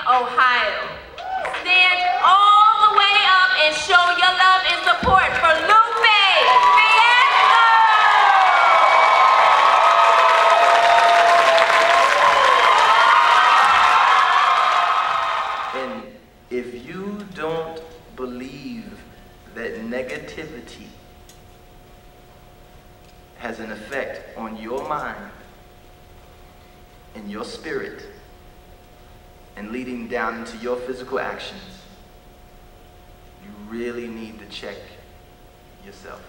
Ohio. Stand all the way up and show your love and support for Lupe Fiasco! And if you don't believe that negativity has an effect on your mind and your spirit and leading down into your physical actions, you really need to check yourself.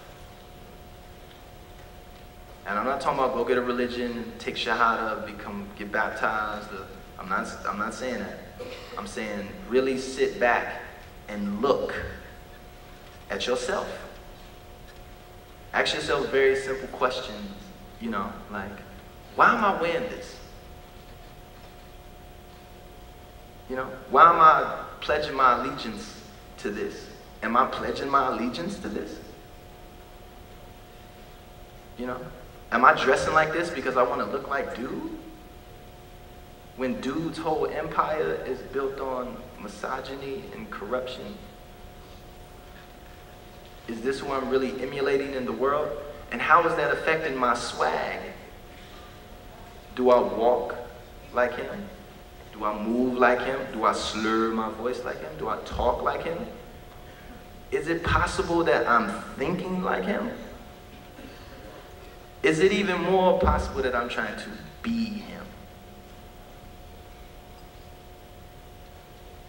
And I'm not talking about go get a religion, take shahada, get baptized. I'm not saying that. I'm saying really sit back and look at yourself. Ask yourself very simple questions, you know, like, why am I wearing this? You know, why am I pledging my allegiance to this? Am I pledging my allegiance to this? You know, am I dressing like this because I want to look like dude? When dude's whole empire is built on misogyny and corruption, is this who I'm really emulating in the world? And how is that affecting my swag? Do I walk like him? Do I move like him? Do I slur my voice like him? Do I talk like him? Is it possible that I'm thinking like him? Is it even more possible that I'm trying to be him?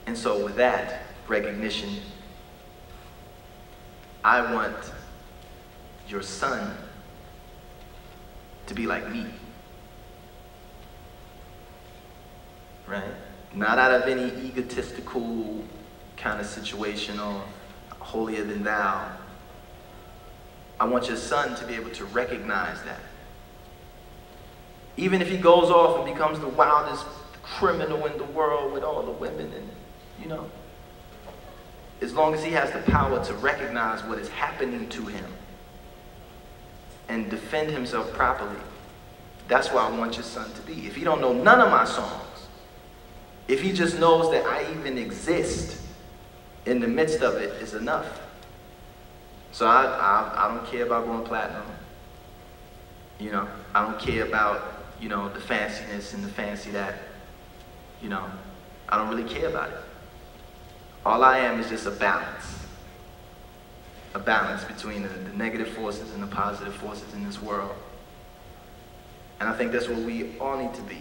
And so with that recognition, I want your son to be like me. Right? Not out of any egotistical kind of situation or holier than thou. I want your son to be able to recognize that. Even if he goes off and becomes the wildest criminal in the world with all the women and, you know, as long as he has the power to recognize what is happening to him and defend himself properly, that's where I want your son to be. If he don't know none of my songs, if he just knows that I even exist in the midst of it, is enough. So I don't care about going platinum. You know, I don't care about, you know, the fanciness and the fancy that, you know, I don't really care about it. All I am is just a balance between the negative forces and the positive forces in this world. And I think that's what we all need to be.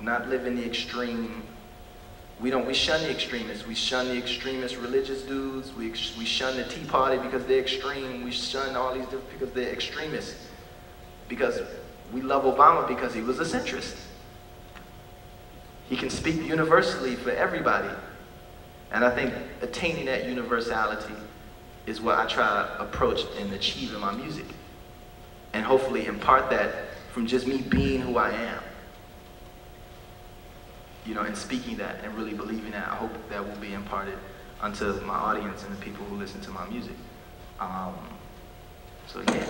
Not live in the extreme. We shun the extremists. We shun the extremist religious dudes. We shun the Tea Party because they're extreme. We shun all these different because they're extremists. Because we love Obama because he was a centrist. He can speak universally for everybody. And I think attaining that universality is what I try to approach and achieve in my music. And hopefully impart that from just me being who I am. You know, and speaking that and really believing that. I hope that will be imparted unto my audience and the people who listen to my music. So yeah.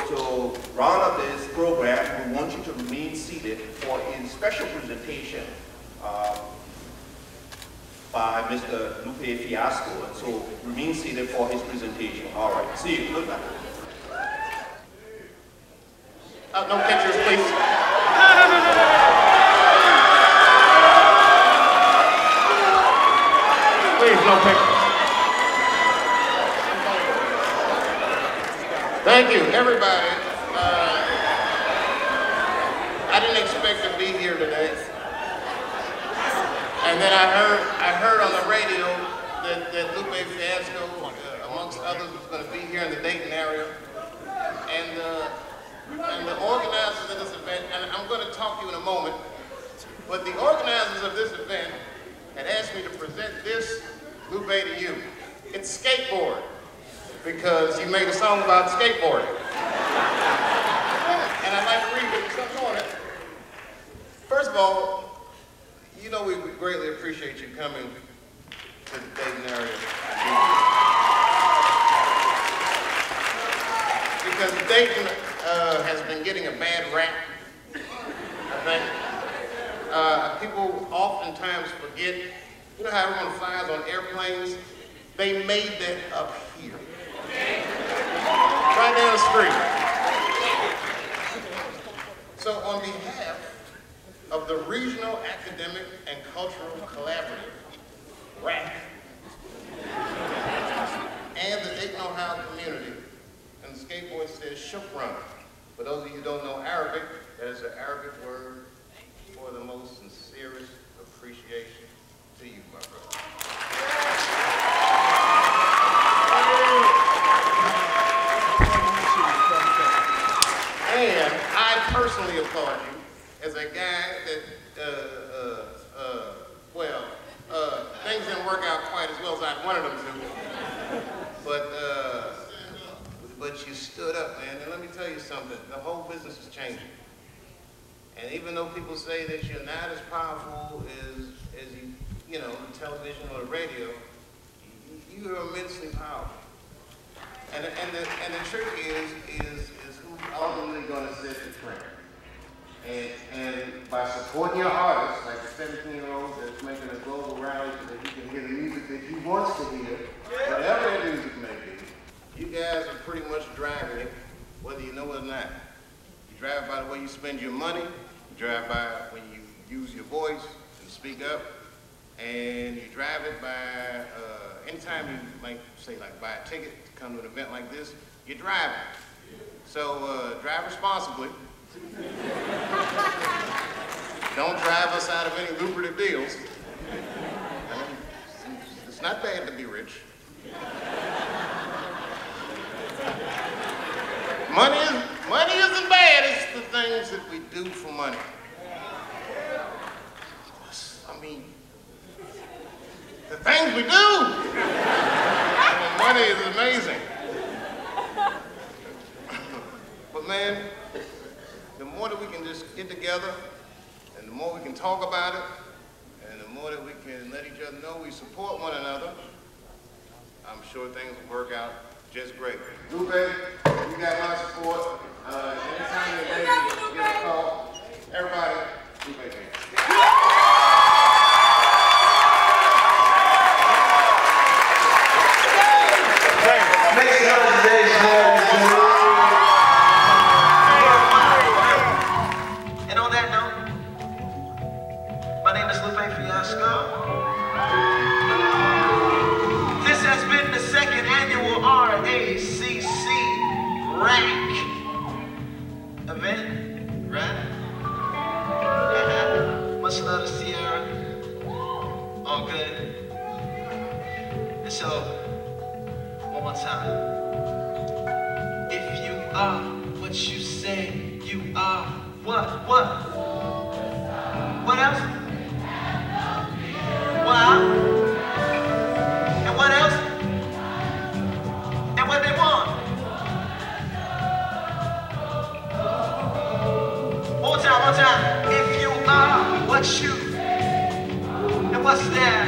So round up this program, we want you to remain seated for a special presentation by Mr. Lupe Fiasco. And so remain seated for his presentation. All right, see you. Good night. No pictures, please. Please, no pictures. Thank you, everybody. I didn't expect to be here today. And then I heard on the radio that Lupe Fiasco, amongst others, was going to be here in the Dayton area. And the organizers of this event, and I'm going to talk to you in a moment, but the organizers of this event had asked me to present this Lupe to you. It's Skateboard, because you made a song about skateboarding. And I'd like to read you something on it. First of all, you know we greatly appreciate you coming to the Dayton area. because Dayton has been getting a bad rap, I think. People oftentimes forget, you know how everyone flies on airplanes? They made that up here. Right down the street. So on behalf of the Regional Academic and Cultural Collaborative, RACC, and the Dayton, Ohio community, and the Skateboard says shukran. For those of you who don't know Arabic, that is an Arabic word for the most sincerest appreciation to you, my brother. And I personally applaud you as a guy that, things didn't work out quite as well as I wanted them to. But you stood up, man, and let me tell you something, the whole business is changing. And even though people say that you're not as powerful as you know, the television or the radio, you are immensely powerful. And the trick is who's ultimately going to set the trend. And by supporting your artists, like the 17-year-old that's making a global rally so that he can hear the music that he wants to hear, whatever that music may be, you guys are pretty much driving it, whether you know it or not. You drive it by the way you spend your money, you drive by when you use your voice and speak up, and you drive it by, anytime you might say like buy a ticket to come to an event like this, you drive it. So drive responsibly. Don't drive us out of any lucrative deals. I mean, it's not bad to be rich. Money isn't bad, it's the things that we do for money. I mean, the things we do. I mean, money is amazing. But man, the more that we can just get together, and the more we can talk about it, and the more that we can let each other know we support one another, I'm sure things will work out just great. Lupe, you got my support. Anytime you're ready, give a call. Everybody, Lupe, thank you. And on that note, my name is Lupe Fiasco. This has been the second annual RACC RACC event, right? Much love to Sierra. All good. And so, one more time. If you are what you say you are, what? What else? Wow. And what else? And what they want? One more time. If you are what you, and what's that?